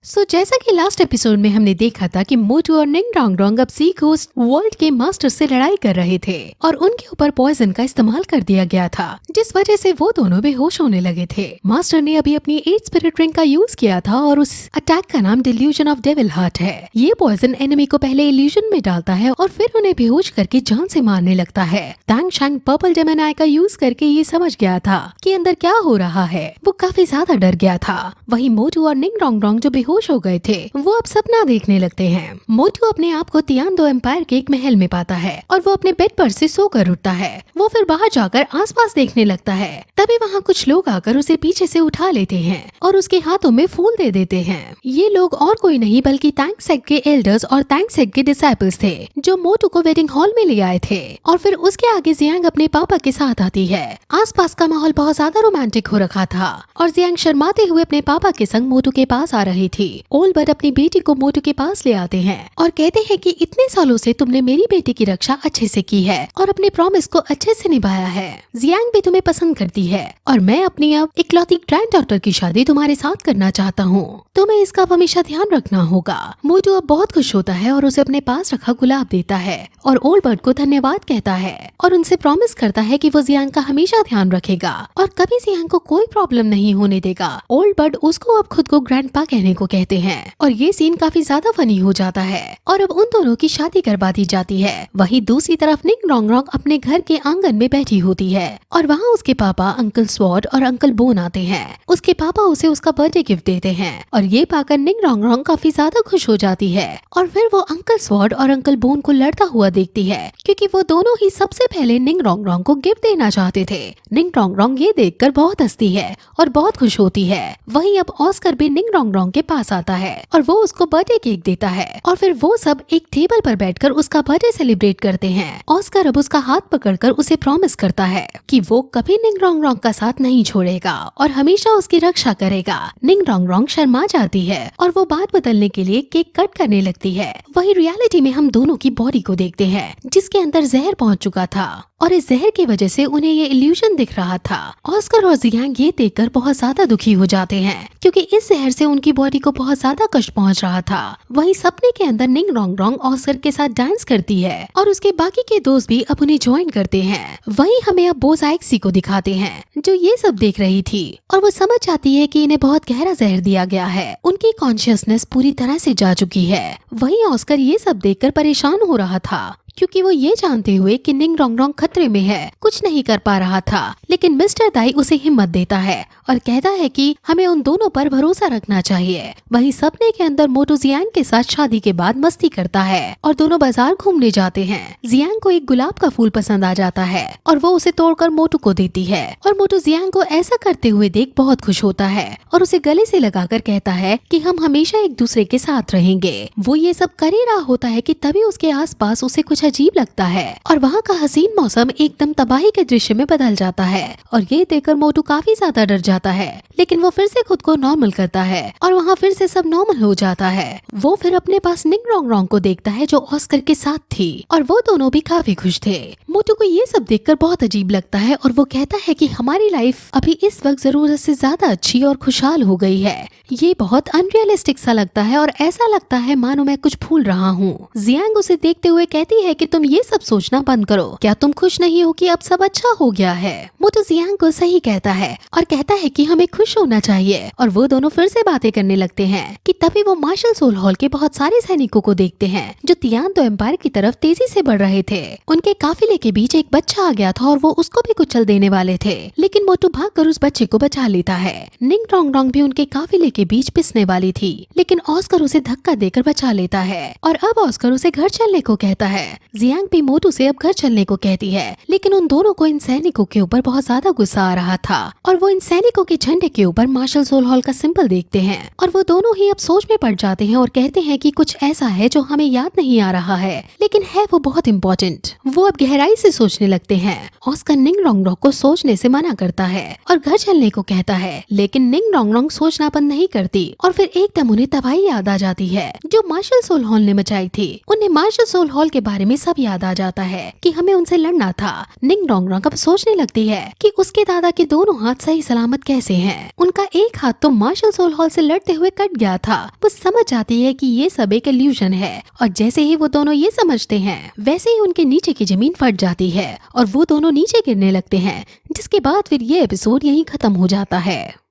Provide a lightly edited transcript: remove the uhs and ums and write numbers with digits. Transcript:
जैसा कि last episode में हमने देखा था कि मोटू और निंग डोंग डोंग अब सी कोस्ट वर्ल्ड के मास्टर से लड़ाई कर रहे थे और उनके ऊपर पॉइजन का इस्तेमाल कर दिया गया था, जिस वजह से वो दोनों बेहोश होने लगे थे। मास्टर ने अभी अपनी 8 स्पिरिट रिंग का यूज किया था और उस अटैक का नाम डिल्यूजन ऑफ डेविल हार्ट है। ये पॉइजन एनिमी को पहले इल्यूजन में डालता है और फिर उन्हें बेहोश करके जान से मारने लगता है। टैंग शैंग पर्पल डेमन आई का यूज करके ये समझ गया था कि अंदर क्या हो रहा है। वो काफी ज्यादा डर गया था। वही मोटू और निंग डोंग डोंग जो बेहोश हो गए थे वो अब सपना देखने लगते हैं। मोटू अपने आप को तियानदो एम्पायर के एक महल में पाता है और वो अपने बेड पर से सोकर उठता है। वो फिर बाहर जाकर आसपास देखने लगता है। तभी वहाँ कुछ लोग आकर उसे पीछे से उठा लेते हैं और उसके हाथों में फूल दे देते हैं। ये लोग और कोई नहीं बल्कि टैंग सेट के एल्डर्स और टैंग सेट के डिसाइपल्स थे जो मोटू को वेडिंग हॉल में ले आए थे। और फिर उसके आगे जियांग अपने पापा के साथ आती है। आसपास का माहौल बहुत ज्यादा रोमांटिक हो रखा था और जियांग शर्माते हुए अपने पापा के संग मोटू के पास आ रही थी। ओलबर्ट अपनी बेटी को मोटू के पास ले आते हैं और कहते हैं कि इतने सालों से तुमने मेरी बेटी की रक्षा अच्छे से की है और अपने प्रॉमिस को अच्छे से निभाया है। जियांग भी तुम्हें पसंद करती है और मैं अपनी अब इकलौती ग्रैंड डॉटर की शादी तुम्हारे साथ करना चाहता हूँ। तुम्हें इसका अब हमेशा ध्यान रखना होगा। मोटू अब बहुत खुश होता है और उसे अपने पास रखा गुलाब देता है और ओलबर्ट को धन्यवाद कहता है और उनसे प्रॉमिस करता है कि वो जियांग का हमेशा ध्यान रखेगा और कभी जियांग को कोई प्रॉब्लम नहीं होने देगा। ओलबर्ट उसको अब खुद को ग्रैंडपा कहने को कहते हैं और ये सीन काफी ज्यादा फनी हो जाता है और अब उन दोनों की शादी करवा दी जाती है। वहीं दूसरी तरफ निंग डोंग डोंग अपने घर के आंगन में बैठी होती है और वहाँ उसके पापा अंकल स्वॉर्ड और अंकल बोन आते हैं। उसके पापा उसे उसका बर्थडे गिफ्ट देते हैं और ये पाकर निंग डोंग डोंग काफी ज्यादा खुश हो जाती है और फिर वो अंकल स्वॉर्ड और अंकल बोन को लड़ता हुआ देखती है क्योंकि वो दोनों ही सबसे पहले निंग डोंग डोंग को गिफ्ट देना चाहते थे। निंग डोंग डोंग ये देखकर बहुत हंसती है और बहुत खुश होती है। वहीं अब ऑस्कर भी निंग डोंग डोंग के पास आता है और वो उसको बर्थडे केक देता है और फिर वो सब एक टेबल पर बैठकर उसका बर्थडे सेलिब्रेट करते हैं। ऑस्कर अब उसका हाथ पकड़कर उसे प्रॉमिस करता है कि वो कभी निंग डोंग डोंग का साथ नहीं छोड़ेगा और हमेशा उसकी रक्षा करेगा। निंग डोंग डोंग शर्मा जाती है और वो बात बदलने के लिए केक कट करने लगती है। वही रियलिटी में हम दोनों की बॉडी को देखते हैं जिसके अंदर जहर पहुंच चुका था और इस जहर की वजह से उन्हें ये इल्यूजन दिख रहा था। ऑस्कर और जियांग ये देखकर बहुत ज्यादा दुखी हो जाते हैं क्योंकि इस जहर से उनकी बॉडी को बहुत ज्यादा कष्ट पहुंच रहा था। वहीं सपने के अंदर निंग डोंग डोंग ऑस्कर के साथ डांस करती है और उसके बाकी के दोस्त भी अब उन्हें ज्वाइन करते हैं। वहीं हमें अब बोस आइक्सी को दिखाते हैं जो ये सब देख रही थी और वो समझ जाती है कि इन्हें बहुत गहरा जहर दिया गया है। उनकी कॉन्शियसनेस पूरी तरह से जा चुकी है। वहीं ऑस्कर ये सब देखकर परेशान हो रहा था क्योंकि वो ये जानते हुए कि निंग डोंग डोंग खतरे में है कुछ नहीं कर पा रहा था। लेकिन मिस्टर दाई उसे हिम्मत देता है और कहता है कि हमें उन दोनों पर भरोसा रखना चाहिए। वहीं सपने के अंदर मोटू जियांग के साथ शादी के बाद मस्ती करता है और दोनों बाजार घूमने जाते हैं। जियांग को एक गुलाब का फूल पसंद आ जाता है और वो उसे तोड़कर मोटू को देती है और मोटू जियांग को ऐसा करते हुए देख बहुत खुश होता है और उसे गले से लगाकर कहता है कि हम हमेशा एक दूसरे के साथ रहेंगे। वो ये सब कर ही रहा होता है कि तभी उसके आसपास उसे कुछ अजीब लगता है और वहाँ का हसीन मौसम एकदम तबाही के दृश्य में बदल जाता है और ये देखकर मोटू काफी ज्यादा डर जाता है। लेकिन वो फिर से खुद को नॉर्मल करता है और वहाँ फिर से सब नॉर्मल हो जाता है। वो फिर अपने पास निंग डोंग डोंग को देखता है जो ऑस्कर के साथ थी और वो दोनों भी काफी खुश थे। मोटू को ये सब देखकर बहुत अजीब लगता है और वो कहता है कि हमारी लाइफ अभी इस वक्त जरूरत से ज्यादा अच्छी और खुशहाल हो गई है। ये बहुत अनरियलिस्टिक सा लगता है और ऐसा लगता है मानो मैं कुछ भूल रहा हूँ। जियांग उसे देखते हुए कहती है कि तुम ये सब सोचना बंद करो। क्या तुम खुश नहीं हो कि अब सब अच्छा हो गया है? मोटू जियांग को सही कहता है और कहता है कि हमें खुश होना चाहिए और वो दोनों फिर से बातें करने लगते हैं कि तभी वो मार्शल सोल हॉल के बहुत सारे सैनिकों को देखते हैं जो तियानदो एम्पायर की तरफ तेजी से बढ़ रहे थे। उनके काफिले के बीच एक बच्चा आ गया था और वो उसको भी कुचल देने वाले थे, लेकिन मोटू भागकर उस बच्चे को बचा लेता है। निंग डोंग डोंग भी उनके काफिले के बीच पिसने वाली थी, लेकिन ऑस्कर उसे धक्का देकर बचा लेता है और अब ऑस्कर उसे घर चलने को कहता है। जियांग भी मोटू से अब घर चलने को कहती है, लेकिन उन दोनों को इन सैनिकों के ऊपर बहुत ज्यादा गुस्सा आ रहा था और वो इन सैनिकों के झंडे के ऊपर मार्शल सोल हॉल का सिंबल देखते हैं और वो दोनों ही अब सोच में पड़ जाते हैं और कहते हैं कि कुछ ऐसा है जो हमें याद नहीं आ रहा है, लेकिन है वो बहुत इम्पोर्टेंट। वो अब गहराई गहराई से सोचने लगते हैं। ऑस्कर निंग रोंगरोंग को सोचने से मना करता है और घर चलने को कहता है, लेकिन निंग रोंगरोंग सोचना बंद नहीं करती और फिर एकदम उन्हें तबाही याद आ जाती है जो मार्शल सोल हॉल ने मचाई थी। उन्हें मार्शल सोल हॉल के बारे में सब याद आ जाता है कि हमें उनसे लड़ना था। निंग रोंगरोंग अब सोचने लगती है कि उसके दादा के दोनों हाथ सही सलामत कैसे हैं। उनका एक हाथ तो मार्शल सोल हॉल से लड़ते हुए कट गया था। वो समझ जाती है कि ये सब एक इल्यूजन है और जैसे ही वो दोनों ये समझते हैं वैसे ही उनके नीचे की जमीन फट जाती है और वो दोनों नीचे गिरने लगते हैं, जिसके बाद फिर ये एपिसोड यहीं खत्म हो जाता है।